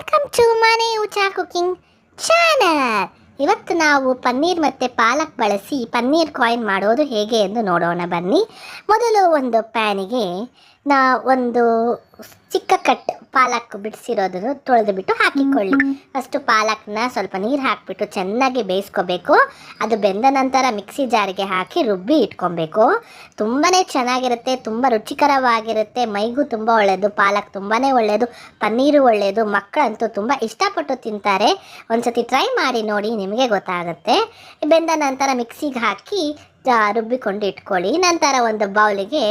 Welcome to ಮನೆ ಊಟ cooking channel. ಇವತ್ತು ನಾವು ಪನ್ನೀರ್ ಮತ್ತು ಪಾಲಕ್ ಬಳಸಿ ಪನ್ನೀರ್ ಕಾಯಿನ್ ಮಾಡೋದು ಹೇಗೆ ಎಂದು ನೋಡೋಣ ಬನ್ನಿ. ಮೊದಲು ಒಂದು ಪ್ಯಾನಿಗೆ ಒಂದು ಚಿಕ್ಕ ಕಟ್ ಪಾಲಕ್ ಬಿಡಿಸಿರೋದನ್ನು ತೊಳೆದುಬಿಟ್ಟು ಹಾಕಿಕೊಳ್ಳಿ. ಫಸ್ಟು ಪಾಲಕ್ನ ಸ್ವಲ್ಪ ನೀರು ಹಾಕಿಬಿಟ್ಟು ಚೆನ್ನಾಗಿ ಬೇಯಿಸ್ಕೋಬೇಕು. ಅದು ಬೆಂದ ನಂತರ ಮಿಕ್ಸಿ ಜಾರಿಗೆ ಹಾಕಿ ರುಬ್ಬಿ ಇಟ್ಕೊಬೇಕು. ತುಂಬಾ ಚೆನ್ನಾಗಿರುತ್ತೆ, ತುಂಬ ರುಚಿಕರವಾಗಿರುತ್ತೆ, ಮೈಗೂ ತುಂಬ ಒಳ್ಳೆಯದು. ಪಾಲಕ್ ತುಂಬಾ ಒಳ್ಳೆಯದು, ಪನ್ನೀರು ಒಳ್ಳೆಯದು. ಮಕ್ಕಳಂತೂ ತುಂಬ ಇಷ್ಟಪಟ್ಟು ತಿಂತಾರೆ. ಒಂದ್ಸತಿ ಟ್ರೈ ಮಾಡಿ ನೋಡಿ, ನಿಮಗೆ ಗೊತ್ತಾಗುತ್ತೆ. ಬೆಂದ ನಂತರ ಮಿಕ್ಸಿಗೆ ಹಾಕಿ ರುಬ್ಬಿಕೊಂಡು ಇಟ್ಕೊಳ್ಳಿ. ನಂತರ ಒಂದು ಬೌಲಿಗೆ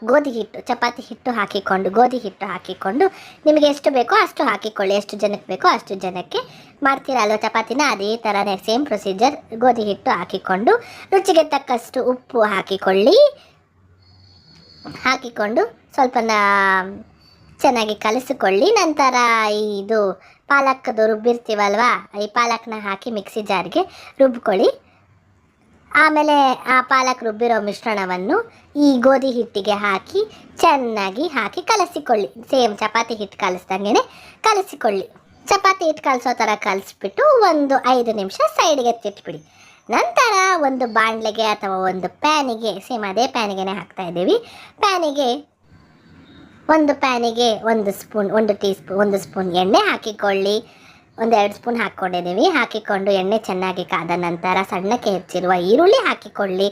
ಗೋಧಿ ಹಿಟ್ಟು, ಚಪಾತಿ ಹಿಟ್ಟು ಹಾಕಿಕೊಂಡು, ಗೋಧಿ ಹಿಟ್ಟು ಹಾಕಿಕೊಂಡು ನಿಮಗೆ ಎಷ್ಟು ಬೇಕೋ ಅಷ್ಟು ಹಾಕಿಕೊಳ್ಳಿ. ಎಷ್ಟು ಜನಕ್ಕೆ ಬೇಕೋ ಅಷ್ಟು ಜನಕ್ಕೆ ಮಾಡ್ತೀರಲ್ವ ಚಪಾತಿನ, ಅದೇ ಥರನೇ ಸೇಮ್ ಪ್ರೊಸೀಜರ್. ಗೋಧಿ ಹಿಟ್ಟು ಹಾಕಿಕೊಂಡು ರುಚಿಗೆ ತಕ್ಕಷ್ಟು ಉಪ್ಪು ಹಾಕಿಕೊಂಡು ಸ್ವಲ್ಪ ಚೆನ್ನಾಗಿ ಕಲಸಿಕೊಳ್ಳಿ. ನಂತರ ಇದು ಪಾಲಕ್ದು ರುಬ್ಬಿರ್ತೀವಲ್ವ, ಈ ಪಾಲಕ್ನ ಹಾಕಿ ಮಿಕ್ಸಿ ಜಾರ್ಗೆ ರುಬ್ಕೊಳ್ಳಿ. ಆಮೇಲೆ ಆ ಪಾಲಕ್ ರುಬ್ಬಿರೋ ಮಿಶ್ರಣವನ್ನು ಈ ಗೋಧಿ ಹಿಟ್ಟಿಗೆ ಹಾಕಿ ಚೆನ್ನಾಗಿ ಕಲಸಿಕೊಳ್ಳಿ. ಸೇಮ್ ಚಪಾತಿ ಹಿಟ್ಟು ಕಲಿಸ್ದಂಗೆ ಕಲಸಿಕೊಳ್ಳಿ. ಚಪಾತಿ ಹಿಟ್ಟು ಕಲಿಸೋ ಥರ ಕಲಿಸ್ಬಿಟ್ಟು ಒಂದು 5 ನಿಮಿಷ ಸೈಡ್ಗೆ ಎತ್ತಿಟ್ಬಿಡಿ. ನಂತರ ಒಂದು ಬಾಣಲೆಗೆ ಅಥವಾ ಒಂದು ಪ್ಯಾನಿಗೆ, ಸೇಮ್ ಅದೇ ಪ್ಯಾನಿಗೆ ಹಾಕ್ತಾ ಇದ್ದೀವಿ, ಒಂದು ಸ್ಪೂನ್ ಎಣ್ಣೆ ಹಾಕಿಕೊಳ್ಳಿ. 1-2 ಸ್ಪೂನ್ ಹಾಕ್ಕೊಂಡಿದ್ದೀವಿ. ಹಾಕಿಕೊಂಡು ಎಣ್ಣೆ ಚೆನ್ನಾಗಿ ಕಾದ ನಂತರ ಸಣ್ಣಕ್ಕೆ ಹೆಚ್ಚಿರುವ ಈರುಳ್ಳಿ ಹಾಕಿಕೊಳ್ಳಿ.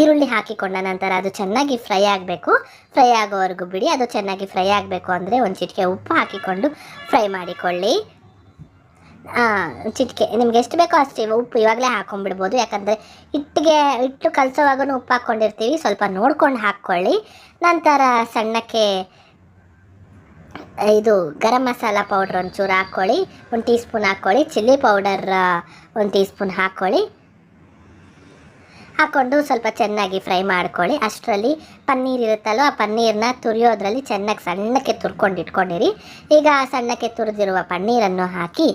ಈರುಳ್ಳಿ ಹಾಕಿಕೊಂಡ ನಂತರ ಅದು ಚೆನ್ನಾಗಿ ಫ್ರೈ ಆಗಬೇಕು. ಫ್ರೈ ಆಗೋವರೆಗೂ ಬಿಡಿ. ಅದು ಚೆನ್ನಾಗಿ ಫ್ರೈ ಆಗಬೇಕು ಅಂದರೆ ಒಂದು ಚಿಟಿಕೆ ಉಪ್ಪು ಹಾಕಿಕೊಂಡು ಫ್ರೈ ಮಾಡಿಕೊಳ್ಳಿ. ಚಿಟಿಕೆ ನಿಮ್ಗೆ ಎಷ್ಟು ಬೇಕೋ ಅಷ್ಟು ಉಪ್ಪು ಇವಾಗಲೇ ಹಾಕ್ಕೊಂಡ್ಬಿಡ್ಬೋದು. ಯಾಕಂದರೆ ಹಿಟ್ಟು ಕಲಸೋವಾಗೂ ಉಪ್ಪು ಹಾಕ್ಕೊಂಡಿರ್ತೀವಿ, ಸ್ವಲ್ಪ ನೋಡ್ಕೊಂಡು ಹಾಕ್ಕೊಳ್ಳಿ. ನಂತರ ಸಣ್ಣಕ್ಕೆ ಇದು ಗರಂ ಮಸಾಲ ಪೌಡ್ರ್ ಒಂಚೂರು ಹಾಕ್ಕೊಳ್ಳಿ, 1 ಟೀ ಸ್ಪೂನ್ ಹಾಕ್ಕೊಳ್ಳಿ. ಚಿಲ್ಲಿ ಪೌಡರ್ 1 ಟೀ ಸ್ಪೂನ್ ಹಾಕ್ಕೊಂಡು ಸ್ವಲ್ಪ ಚೆನ್ನಾಗಿ ಫ್ರೈ ಮಾಡ್ಕೊಳ್ಳಿ. ಅಷ್ಟರಲ್ಲಿ ಪನ್ನೀರ್ ಇರುತ್ತಲ್ವ, ಆ ಪನ್ನೀರನ್ನ ತುರಿಯೋದ್ರಲ್ಲಿ ಚೆನ್ನಾಗಿ ಸಣ್ಣಕ್ಕೆ ತುರ್ಕೊಂಡು ಇಟ್ಕೊಂಡಿರಿ. ಈಗ ಸಣ್ಣಕ್ಕೆ ತುರಿದಿರುವ ಪನ್ನೀರನ್ನು ಹಾಕಿ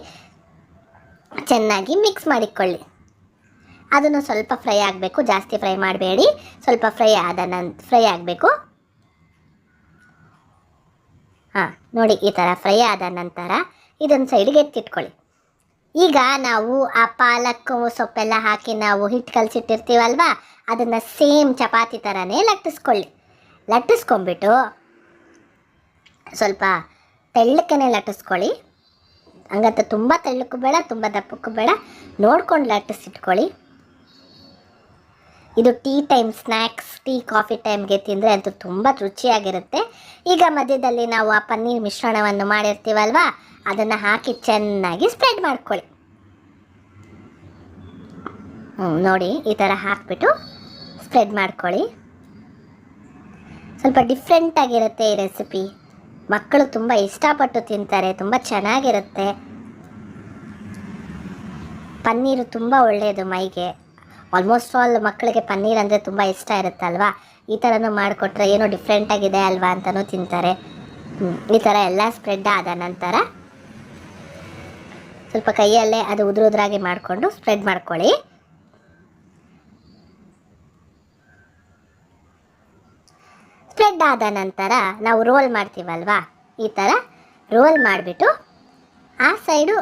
ಚೆನ್ನಾಗಿ ಮಿಕ್ಸ್ ಮಾಡಿಕೊಳ್ಳಿ. ಅದನ್ನು ಸ್ವಲ್ಪ ಫ್ರೈ ಆಗಬೇಕು, ಜಾಸ್ತಿ ಫ್ರೈ ಮಾಡಬೇಡಿ, ಸ್ವಲ್ಪ ಫ್ರೈ ಆಗಬೇಕು. ನೋಡಿ, ಈ ಥರ ಫ್ರೈ ಆದ ನಂತರ ಇದೊಂದು ಸೈಡಿಗೆ ಎತ್ತಿಟ್ಕೊಳ್ಳಿ. ಈಗ ನಾವು ಆ ಪಾಲಕ್ ಸೊಪ್ಪೆಲ್ಲ ಹಾಕಿ ನಾವು ಹಿಟ್ಟು ಕಲಸಿಟ್ಟಿರ್ತೀವಲ್ವ, ಅದನ್ನು ಸೇಮ್ ಚಪಾತಿ ಥರನೇ ಲಟ್ಟಿಸ್ಕೊಂಬಿಟ್ಟು ಸ್ವಲ್ಪ ತೆಳ್ಳಕ್ಕೇ ಲಟ್ಟಿಸ್ಕೊಳ್ಳಿ. ಹಂಗಂತ ತುಂಬ ತೆಳ್ಳಕ್ಕೂ ಬೇಡ, ತುಂಬ ದಪ್ಪಕ್ಕೂ ಬೇಡ, ನೋಡ್ಕೊಂಡು ಲಟ್ಟಿಸಿಟ್ಕೊಳ್ಳಿ. ಇದು tea time snacks, tea coffee ಟೈಮ್ಗೆ ತಿಂದರೆ ಅಂತೂ ತುಂಬ ರುಚಿಯಾಗಿರುತ್ತೆ. ಈಗ ಮಧ್ಯದಲ್ಲಿ ನಾವು ಆ ಪನ್ನೀರ್ ಮಿಶ್ರಣವನ್ನು ಮಾಡಿರ್ತೀವಲ್ವ, ಅದನ್ನು ಹಾಕಿ ಚೆನ್ನಾಗಿ ಸ್ಪ್ರೆಡ್ ಮಾಡ್ಕೊಳ್ಳಿ. ನೋಡಿ, ಈ ಥರ ಹಾಕಿಬಿಟ್ಟು ಸ್ಪ್ರೆಡ್ ಮಾಡ್ಕೊಳ್ಳಿ. ಸ್ವಲ್ಪ ಡಿಫ್ರೆಂಟಾಗಿರುತ್ತೆ ಈ ರೆಸಿಪಿ. ಮಕ್ಕಳು ತುಂಬ ಇಷ್ಟಪಟ್ಟು ತಿಂತಾರೆ, ತುಂಬ ಚೆನ್ನಾಗಿರುತ್ತೆ. ಪನ್ನೀರು ತುಂಬ ಒಳ್ಳೆಯದು ಮೈಗೆ. ಆಲ್ಮೋಸ್ಟ್ ಆಲ್ ಮಕ್ಕಳಿಗೆ ಪನ್ನೀರ್ ಅಂದರೆ ತುಂಬ ಇಷ್ಟ ಇರುತ್ತಲ್ವ. ಈ ಥರನೂ ಮಾಡಿಕೊಟ್ರೆ ಏನೋ ಡಿಫ್ರೆಂಟಾಗಿದೆ ಅಲ್ವಾ ಅಂತಲೂ ತಿಂತಾರೆ. ಈ ಥರ ಎಲ್ಲ ಸ್ಪ್ರೆಡ್ ಆದ ನಂತರ ಸ್ವಲ್ಪ ಕೈಯಲ್ಲೇ ಅದು ಉದುರಾಗಿ ಮಾಡಿಕೊಂಡು ಸ್ಪ್ರೆಡ್ ಮಾಡ್ಕೊಳ್ಳಿ. ಸ್ಪ್ರೆಡ್ ಆದ ನಂತರ ನಾವು ರೋಲ್ ಮಾಡ್ತೀವಲ್ವ, ಈ ಥರ ರೋಲ್ ಮಾಡಿಬಿಟ್ಟು ಆ ಸೈಡು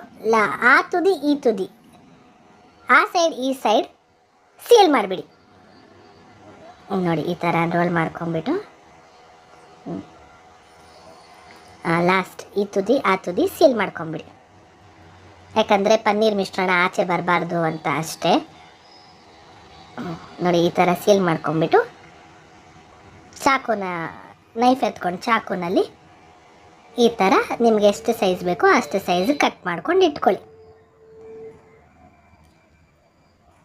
ಆ ತುದಿ ಈ ತುದಿ, ಆ ಸೈಡ್ ಈ ಸೈಡ್ ಸೀಲ್ ಮಾಡಿಬಿಡಿ. ನೋಡಿ, ಈ ಥರ ರೋಲ್ ಮಾಡ್ಕೊಂಬಿಟ್ಟು ಲಾಸ್ಟ್ ಈ ತುದಿ ಆ ತುದಿ ಸೀಲ್ ಮಾಡ್ಕೊಂಬಿಡಿ. ಯಾಕಂದರೆ ಪನ್ನೀರ್ ಮಿಶ್ರಣ ಆಚೆ ಬರಬಾರ್ದು ಅಂತ ಅಷ್ಟೇ. ನೋಡಿ, ಈ ಥರ ಸೀಲ್ ಮಾಡ್ಕೊಂಬಿಟ್ಟು ನೈಫ್ ಎತ್ಕೊಂಡು ಚಾಕುನಲ್ಲಿ ಈ ಥರ ನಿಮಗೆ ಎಷ್ಟು ಸೈಜ್ ಬೇಕೋ ಅಷ್ಟು ಸೈಜ್ ಕಟ್ ಮಾಡ್ಕೊಂಡು ಇಟ್ಕೊಳ್ಳಿ.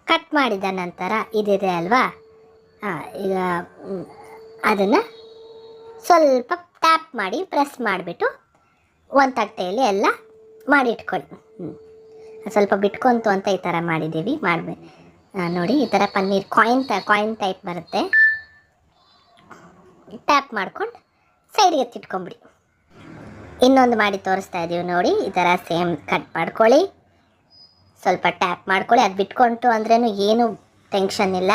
ಕಟ್ ಮಾಡಿದ ನಂತರ ಇದಿದೆ ಅಲ್ವಾ, ಈಗ ಅದನ್ನು ಸ್ವಲ್ಪ ಟ್ಯಾಪ್ ಮಾಡಿ ಪ್ರೆಸ್ ಮಾಡಿಬಿಟ್ಟು ಒಂದು ತಟ್ಟೆಯಲ್ಲಿ ಎಲ್ಲ ಮಾಡಿಟ್ಕೊಳ್ಳಿ. ಸ್ವಲ್ಪ ಬಿಟ್ಕೊಂತು ಅಂತ ಈ ಥರ ಮಾಡಿದ್ದೀವಿ. ನೋಡಿ, ಈ ಥರ ಪನ್ನೀರ್ ಕಾಯಿನ್ ಟೈಪ್ ಬರುತ್ತೆ. ಟ್ಯಾಪ್ ಮಾಡ್ಕೊಂಡು ಸೈಡ್ಗೆ ಎತ್ತಿಟ್ಕೊಂಬಿಡಿ. ಇನ್ನೊಂದು ಮಾಡಿ ತೋರಿಸ್ತಾ ಇದ್ದೀವಿ ನೋಡಿ, ಈ ಥರ ಸೇಮ್ ಕಟ್ ಮಾಡ್ಕೊಳ್ಳಿ. ಸ್ವಲ್ಪ ಟ್ಯಾಪ್ ಮಾಡ್ಕೊಳ್ಳಿ. ಅದು ಬಿಟ್ಕೊಂತು ಅಂದ್ರೂ ಏನು ಟೆನ್ಷನ್ ಇಲ್ಲ,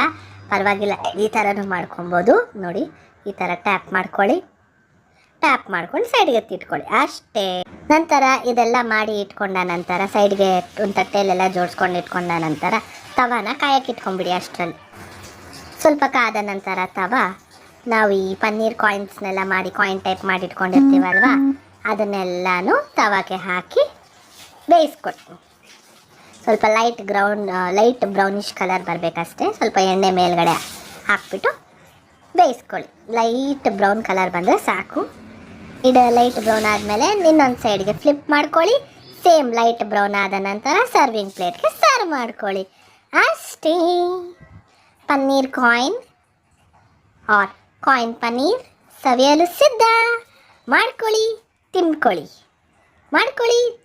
ಪರವಾಗಿಲ್ಲ, ಈ ಥರನೂ ಮಾಡ್ಕೊಬೋದು. ನೋಡಿ, ಈ ಥರ ಟ್ಯಾಪ್ ಮಾಡ್ಕೊಳ್ಳಿ. ಟ್ಯಾಪ್ ಮಾಡ್ಕೊಂಡು ಸೈಡ್ಗೆ ಎತ್ತಿಟ್ಕೊಳ್ಳಿ ಅಷ್ಟೇ. ನಂತರ ಇದೆಲ್ಲ ಮಾಡಿ ಇಟ್ಕೊಂಡ ನಂತರ ಸೈಡ್ಗೆ ಒಂದು ತಟ್ಟೆಯಲ್ಲೆಲ್ಲ ಜೋಡಿಸ್ಕೊಂಡು ಇಟ್ಕೊಂಡ ನಂತರ ತವಾನ ಕಾಯಕ್ಕೆ ಇಟ್ಕೊಂಡ್ಬಿಡಿ. ಅಷ್ಟರಲ್ಲಿ ಸ್ವಲ್ಪ ಕಾದ ನಂತರ ನಾವು ಈ ಪನ್ನೀರ್ ಕಾಯಿನ್ಸ್ನೆಲ್ಲ ಮಾಡಿ ಕಾಯಿನ್ ಟೈಪ್ ಮಾಡಿ ಇಟ್ಕೊಂಡಿರ್ತೀವಲ್ವ, ಅದನ್ನೆಲ್ಲನೂ ತವಾಗೆ ಹಾಕಿ ಬೇಯಿಸ್ಕೊಳ್ಳಿ. ಸ್ವಲ್ಪ ಲೈಟ್ ಬ್ರೌನಿಷ್ ಕಲರ್ ಬರಬೇಕಷ್ಟೇ. ಸ್ವಲ್ಪ ಎಣ್ಣೆ ಮೇಲ್ಗಡೆ ಹಾಕ್ಬಿಟ್ಟು ಬೇಯಿಸ್ಕೊಳ್ಳಿ. ಲೈಟ್ ಬ್ರೌನ್ ಕಲರ್ ಬಂದರೆ ಸಾಕು. ಇದು ಲೈಟ್ ಬ್ರೌನ್ ಆದಮೇಲೆ ಇನ್ನೊಂದು ಸೈಡ್ಗೆ ಫ್ಲಿಪ್ ಮಾಡ್ಕೊಳ್ಳಿ. ಸೇಮ್ ಲೈಟ್ ಬ್ರೌನ್ ಆದ ನಂತರ ಸರ್ವಿಂಗ್ ಪ್ಲೇಟ್ಗೆ ಸರ್ವ್ ಮಾಡ್ಕೊಳ್ಳಿ. ಅಷ್ಟೇ, paneer coin or coin paneer ಸವಿಯಲು ಸಿದ್ಧ. ಮಾಡ್ಕೊಳ್ಳಿ,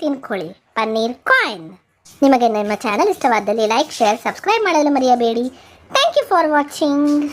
ತಿನ್ಕೊಳ್ಳಿ ಪನ್ನೀರ್ ಕಾಯಿನ್. ನಿಮಗೆ ನಮ್ಮ ಚಾನಲ್ ಇಷ್ಟವಾದಲ್ಲಿ ಲೈಕ್, ಶೇರ್, ಸಬ್ಸ್ಕ್ರೈಬ್ ಮಾಡಲು ಮರೆಯಬೇಡಿ. Thank you for watching.